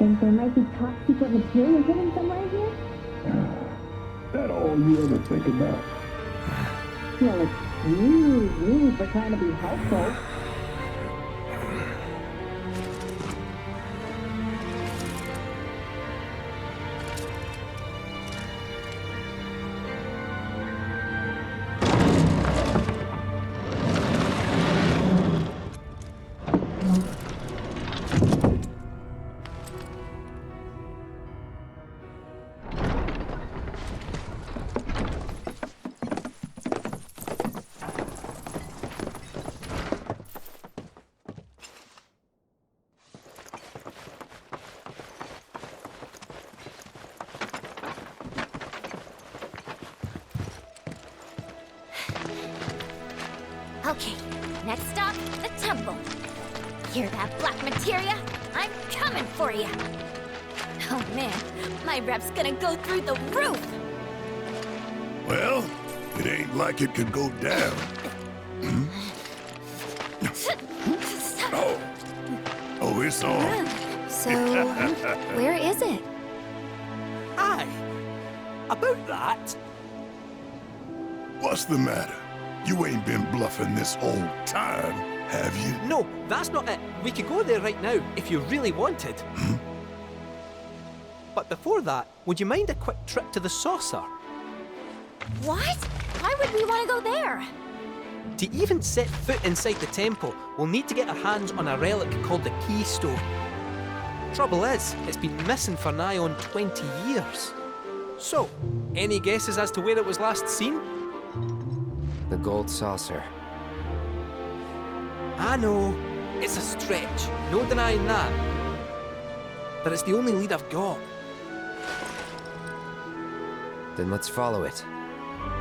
Think there might be top secret material hidden somewhere here? That all you ever think about? Well, excuse me for trying to be helpful. Okay, next stop, the temple. Hear that black materia? I'm coming for you. Oh man, my rep's gonna go through the roof. Well, it ain't like it could go down. Oh, it's on. So, where is it? Aye. About that. What's the matter? You ain't been bluffing this whole time, have you? No, that's not it. We could go there right now if you really wanted. But before that, would you mind a quick trip to the saucer? What? Why would we want to go there? To even set foot inside the temple, we'll need to get our hands on a relic called the Keystone. Trouble is, it's been missing for nigh on 20 years. So, any guesses as to where it was last seen? The gold saucer. I know, it's a stretch, no denying that. But it's the only lead I've got. Then let's follow it.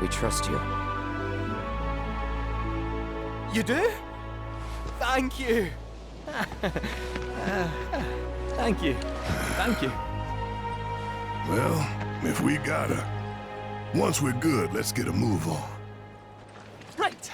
We trust you. You do? Thank you. Thank you. Thank you. Well, if we gotta. Once we're good, let's get a move on. Right.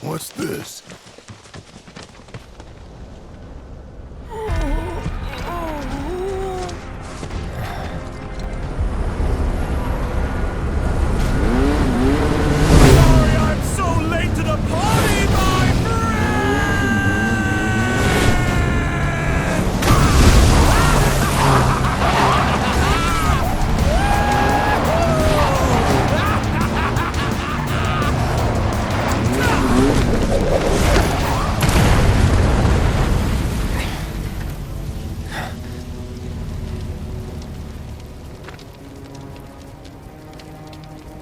What's this? I'm so late to the party, my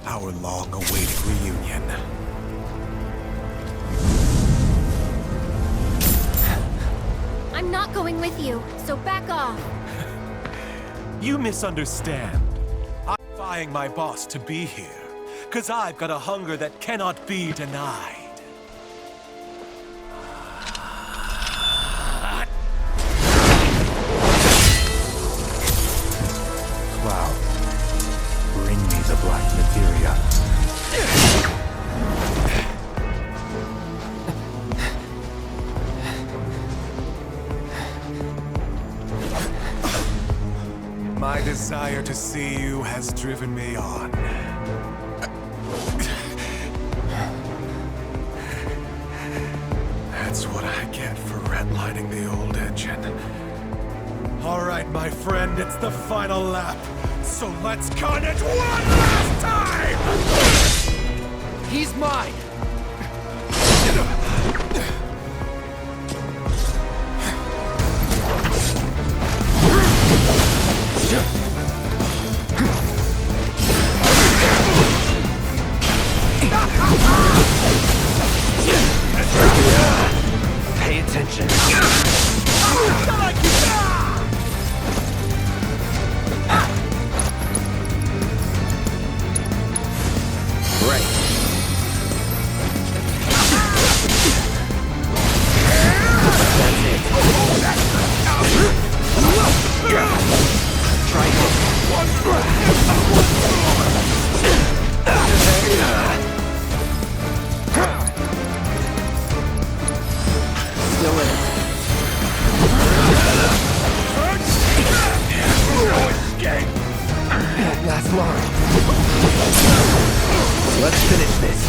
Our long-awaited reunion. I'm not going with you, so back off. You misunderstand. I'm defying my boss to be here, 'cause I've got a hunger that cannot be denied. Cloud, bring me the black materia. My desire to see you has driven me on. That's what I get for redlining the old engine. All right, my friend, it's the final lap. So let's con it one last time! He's mine! Pay attention. Right. That's it. Try it. Still in it. Won't last long. Let's finish this.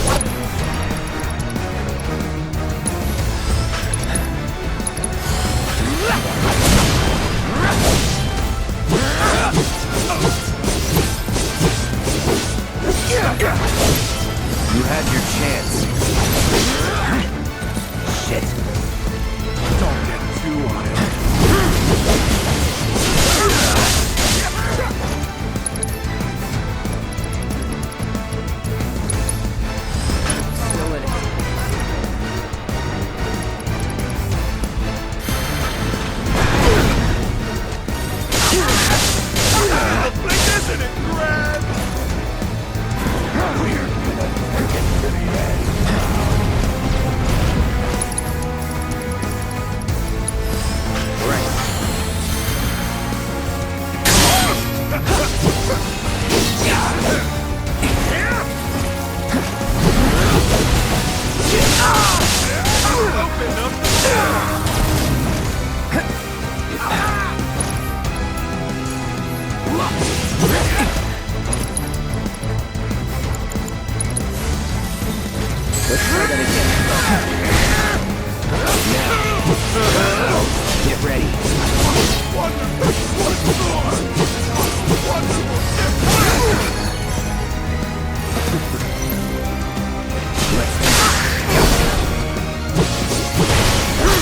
You had your chance. Shit. Don't get too wild. Still in it. Isn't it grand? We're gonna make it to the end. Right. Open up the Let's try that again. Now, get ready.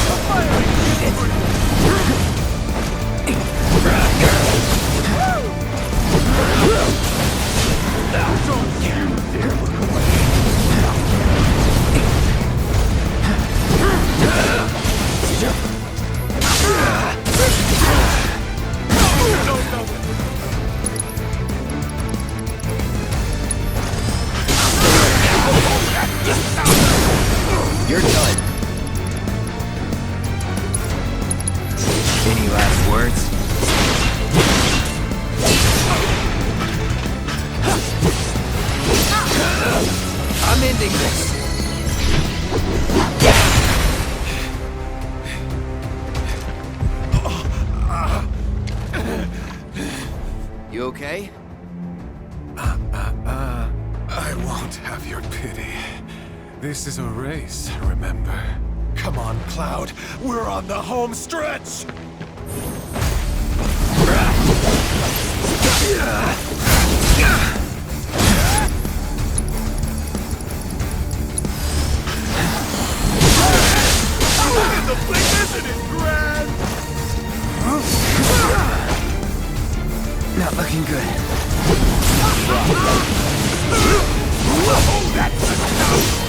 Let's This is a race, remember? Come on, Cloud. We're on the home stretch! The blink, isn't it grand? Not looking good. Oh, that's enough!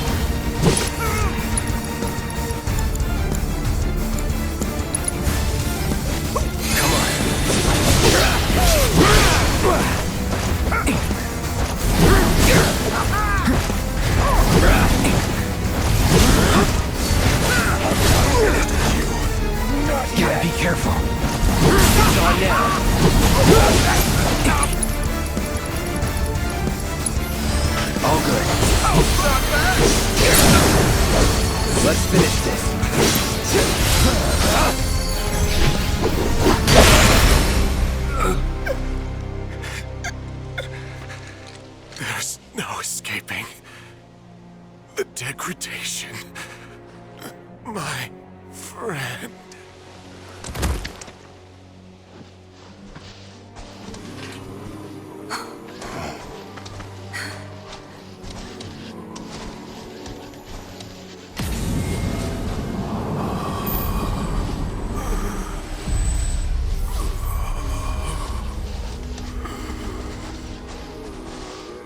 Gotta be careful. It's on now. All good. Let's finish this. There's no escaping the degradation. My friend.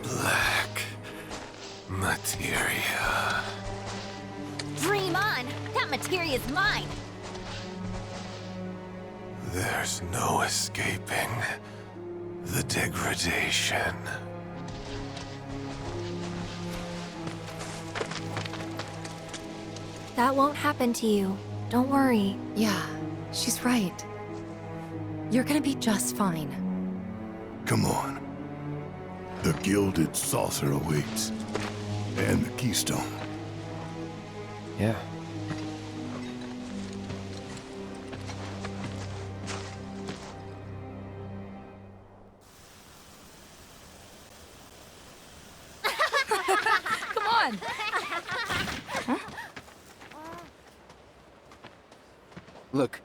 Black materia. Dream on! That materia's mine! There's no escaping the degradation. That won't happen to you. Don't worry. Yeah, she's right. You're gonna be just fine. Come on. The gilded saucer awaits. And the keystone. Yeah. Come on! Look.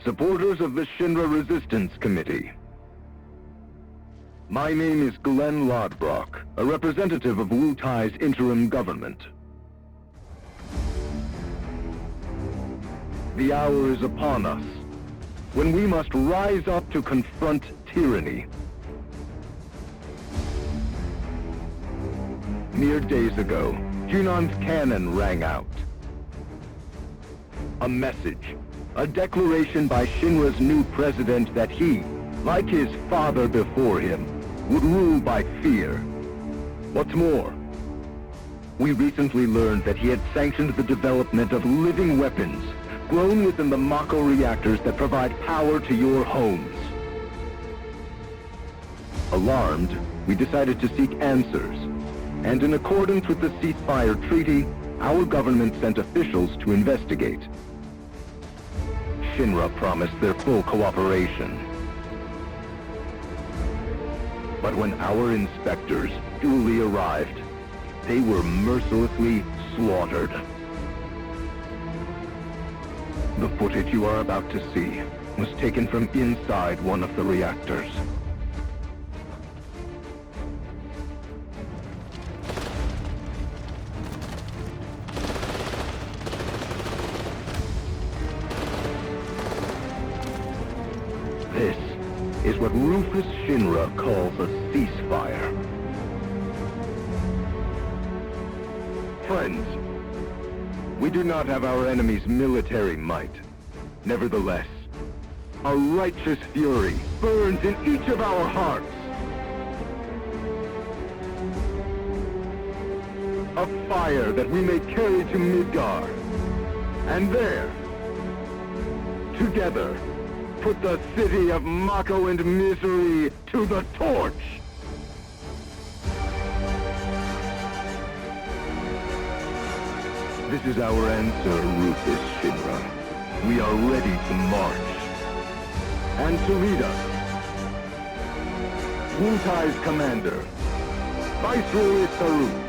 Supporters of the Shinra Resistance Committee. My name is Glenn Lodbrok, a representative of Wu Tai's interim government. The hour is upon us, when we must rise up to confront tyranny. Mere days ago, Junon's cannon rang out. A message, a declaration by Shinra's new president that he, like his father before him, would rule by fear. What's more, we recently learned that he had sanctioned the development of living weapons grown within the Mako reactors that provide power to your homes. Alarmed, we decided to seek answers, and in accordance with the ceasefire treaty, our government sent officials to investigate. Shinra promised their full cooperation. But when our inspectors duly arrived, they were mercilessly slaughtered. The footage you are about to see was taken from inside one of the reactors. This is what Rufus Shinra calls a ceasefire. Friends, we do not have our enemy's military might. Nevertheless, a righteous fury burns in each of our hearts. A fire that we may carry to Midgar. And there, together, put the city of Mako and misery to the torch! This is our answer, Rufus Shinra. We are ready to march. And to lead us, Wuntai's commander, Viceroy Saru.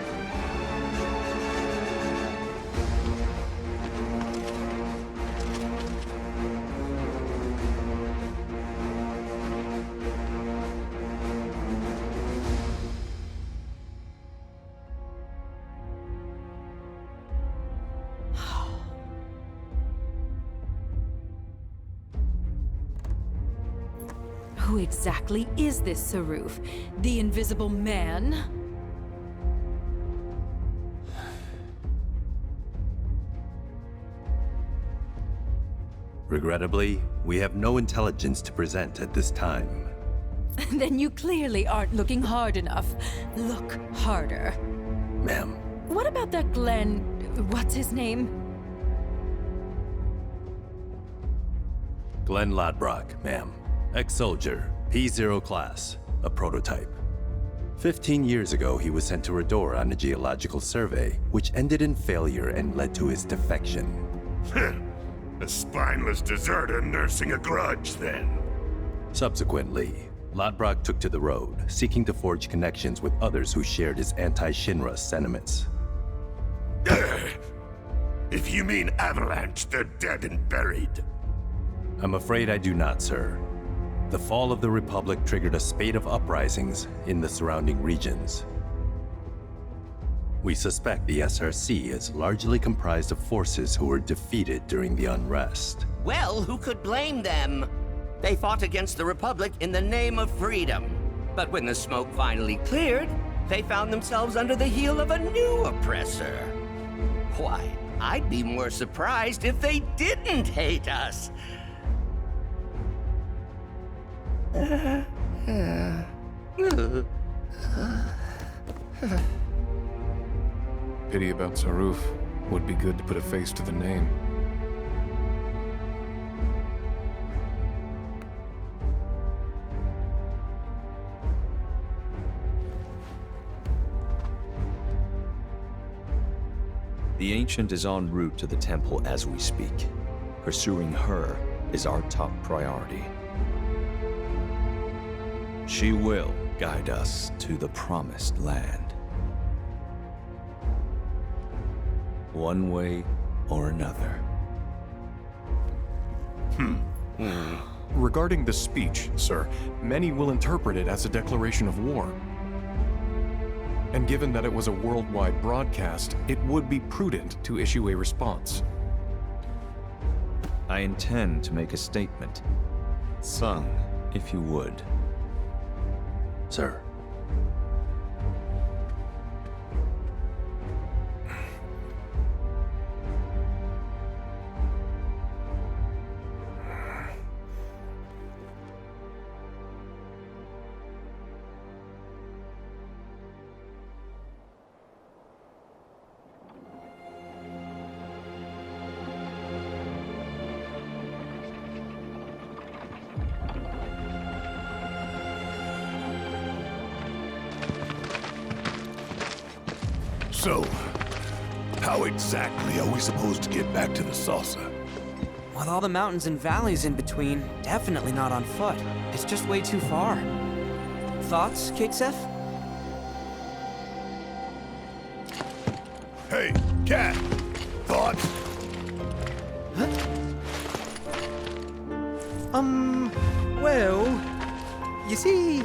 Who exactly is this Saruf? The Invisible Man? Regrettably, we have no intelligence to present at this time. Then you clearly aren't looking hard enough. Look harder. Ma'am. What about that Glenn... what's his name? Glenn Ladbrock, ma'am. Ex-soldier, P0 class, a prototype. 15 years ago, he was sent to Rador on a geological survey, which ended in failure and led to his defection. A spineless deserter nursing a grudge, then. Subsequently, Ladbrock took to the road, seeking to forge connections with others who shared his anti-Shinra sentiments. If you mean Avalanche, they're dead and buried. I'm afraid I do not, sir. The fall of the Republic triggered a spate of uprisings in the surrounding regions. We suspect the SRC is largely comprised of forces who were defeated during the unrest. Well, who could blame them? They fought against the Republic in the name of freedom. But when the smoke finally cleared, they found themselves under the heel of a new oppressor. Why, I'd be more surprised if they didn't hate us. Pity about Saruf. Would be good to put a face to the name. The Ancient is en route to the temple as we speak. Pursuing her is our top priority. She will guide us to the promised land. One way or another. Regarding the speech, sir, many will interpret it as a declaration of war. And given that it was a worldwide broadcast, it would be prudent to issue a response. I intend to make a statement. Sung, if you would. Sir. So, how exactly are we supposed to get back to the saucer? With all the mountains and valleys in between, definitely not on foot. It's just way too far. Thoughts, Kate-Seth? Hey, Cat! Thoughts? Well, you see...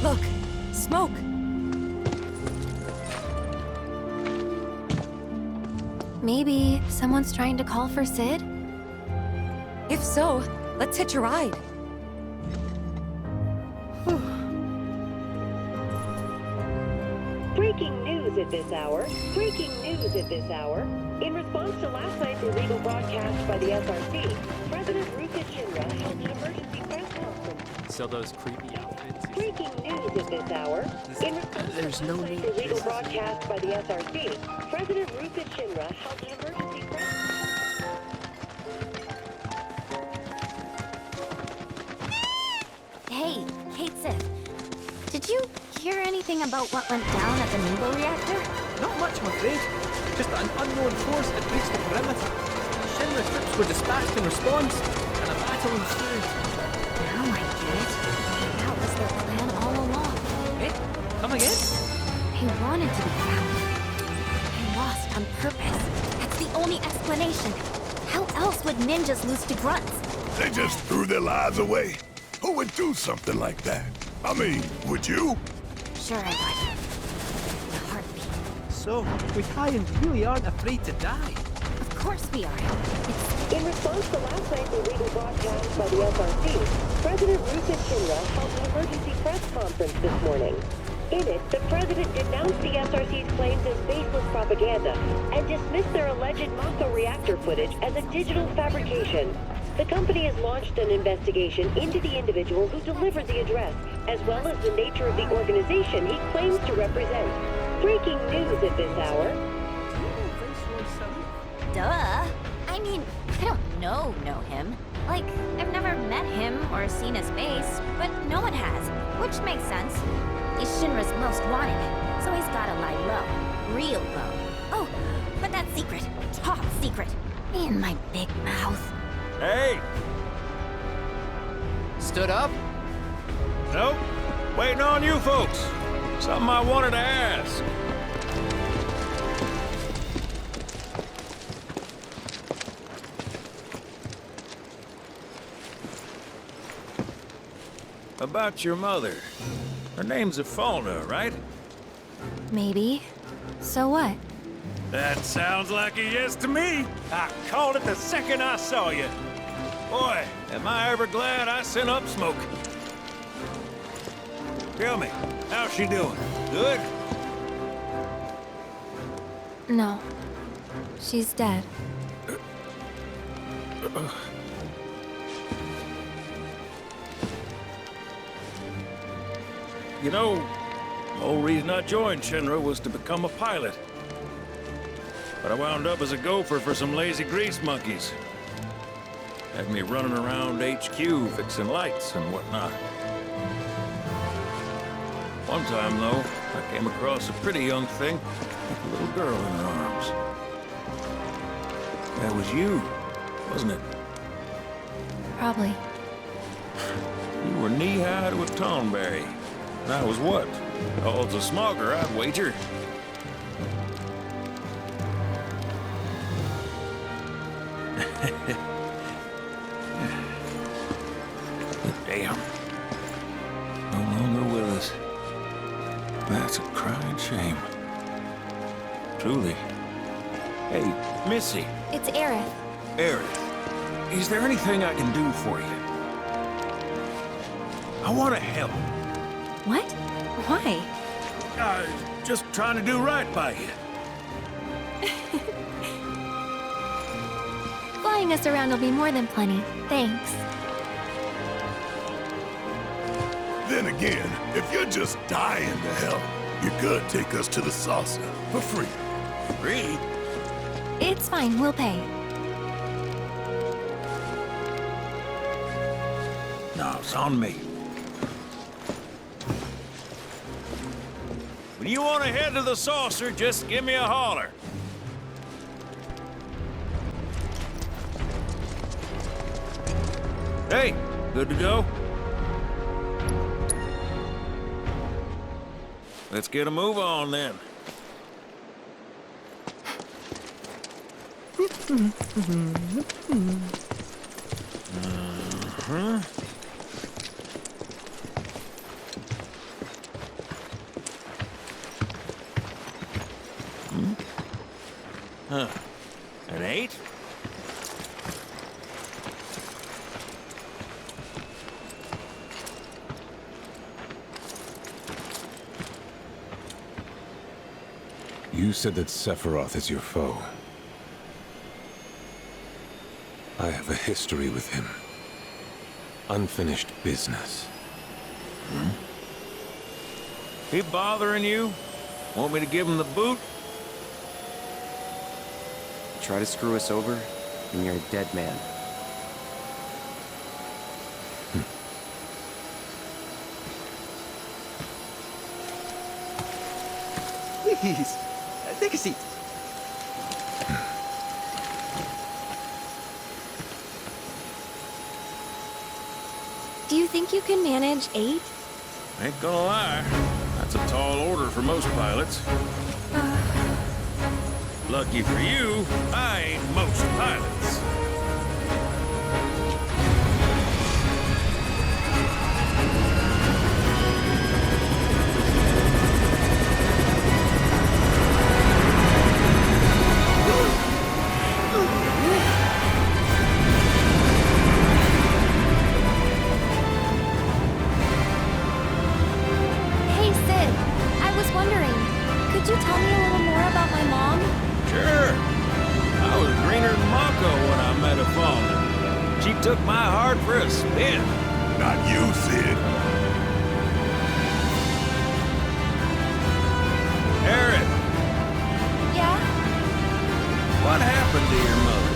Look, smoke. Maybe someone's trying to call for Sid? If so, let's hitch a ride. Breaking news at this hour. Breaking news at this hour. In response to last night's illegal broadcast by the SRC, President Rufus Shinra held an emergency press conference. So those creepy outfits. Breaking news at this hour. In response to last night's illegal broadcast by the SRC, President Rufus Shinra held an emergency press Hey, Kate-Sith. Did you hear anything about what went down at the Nebo reactor? Not much, I'm afraid. Just that an unknown force had breached the perimeter. Shinra troops were dispatched in response, and a battle ensued. Now I get it. That was their plan all along. Eh? Come again? He wanted to be found. He lost on purpose. That's the only explanation. How else would ninjas lose to grunts? They just threw their lives away. Who would do something like that? I mean, would you? Sure I would. A heartbeat. So, we Kaians really aren't afraid to die. Of course we are. In response to last night's illegal broadcast by the SRC, President Rufus Shinra held an emergency press conference this morning. In it, the president denounced the SRC's claims as baseless propaganda and dismissed their alleged Mako reactor footage as a digital fabrication. The company has launched an investigation into the individual who delivered the address, as well as the nature of the organization he claims to represent. Breaking news at this hour. Duh. I mean, I don't know him. Like, I've never met him or seen his face, but no one has, which makes sense. He's Shinra's most wanted, so he's gotta lie low. Real low. Oh, but that's secret. Top secret. In my big mouth. Hey! Stood up? Nope. Waiting on you folks. Something I wanted to ask. About your mother. Her name's Afalna, right? Maybe. So what? That sounds like a yes to me. I called it the second I saw you. Boy, am I ever glad I sent up smoke. Tell me, how's she doing? Good? No. She's dead. You know, the whole reason I joined Shinra was to become a pilot. But I wound up as a gopher for some lazy grease monkeys. Had me running around HQ fixing lights and whatnot. One time, though, I came across a pretty young thing with a little girl in her arms. That was you, wasn't it? Probably. You were knee-high to a toneberry. And I was what? Oh, it's a smogger, I'd wager. Damn. No longer with us. That's a crying shame. Truly. Hey, Missy. It's Aerith. Aerith, is there anything I can do for you? I want to help. What? Why? Just trying to do right by you. Flying us around will be more than plenty. Thanks. Then again, if you're just dying to help, you could take us to the saucer for free. Free? It's fine, we'll pay. No, it's on me. When you want to head to the saucer, just give me a holler. Hey, good to go? Let's get a move on then. Huh. An 8? You said that Sephiroth is your foe. I have a history with him. Unfinished business. He bothering you? Want me to give him the boot? Try to screw us over, and you're a dead man. Please, take a seat. Do you think you can manage 8? Ain't gonna lie, that's a tall order for most pilots. Lucky for you, I ain't most pilots. Hey, Sid. I was wondering, could you tell me a little more about my mom? Sure. I was greener than Mako when I met her falling. She took my heart for a spin. Not you, Sid. Erin, Yeah? what happened to your mother?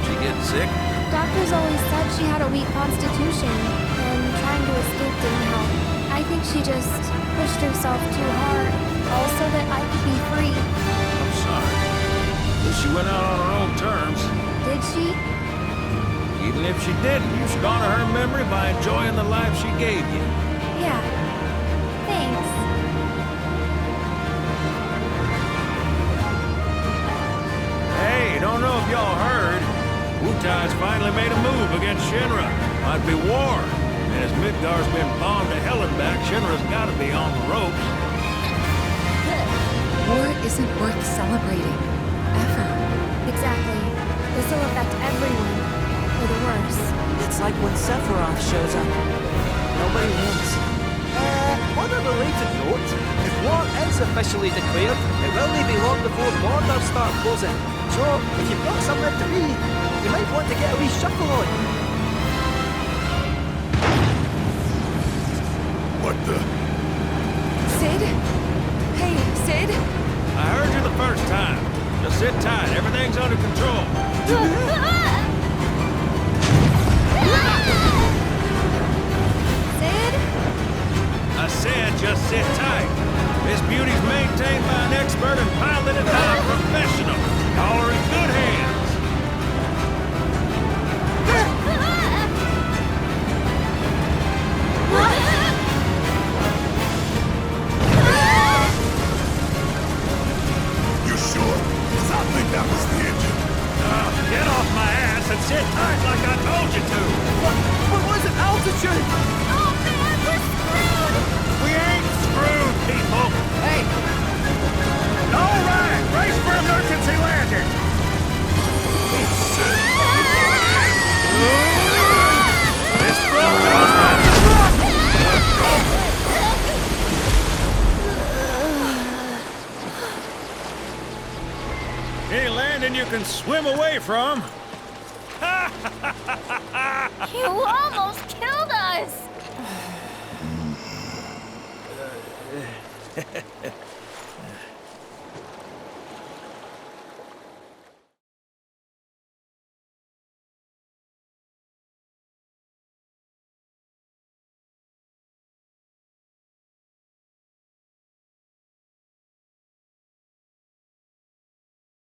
She get sick? Doctors always said she had a weak constitution, and trying to escape didn't help. I think she just pushed herself too hard, all so that I could be free. I'm sorry. But she went out on her own terms. Did she? Even if she didn't, you should honor her memory by enjoying the life she gave you. Yeah. Thanks. Hey, don't know if y'all heard. Wutai's finally made a move against Shinra. Might be war. And as Midgar's been bombed to hell and back, Shinra's gotta be on the ropes. War isn't worth celebrating. Ever. Exactly. This will affect everyone. For the worse. It's like when Sephiroth shows up. Nobody wins. On a related note, if war is officially declared, it will be long before borders start closing. So, if you've got somewhere to be, you might want to get a wee shuffle on. What the? Sid? Hey, Sid? I heard you the first time. Just sit tight. Everything's under control. Sid? I said just sit tight. This beauty's maintained by an expert and piloted by a professional. All are in good hands. You sure? 'Cause I think that was the engine. Get off my ass and sit tight like I told you to. What was it? Altitude? Oh man, we're screwed! We ain't screwed, people. Hey! All right, brace for emergency landing. This Any landing you can swim away from. You almost killed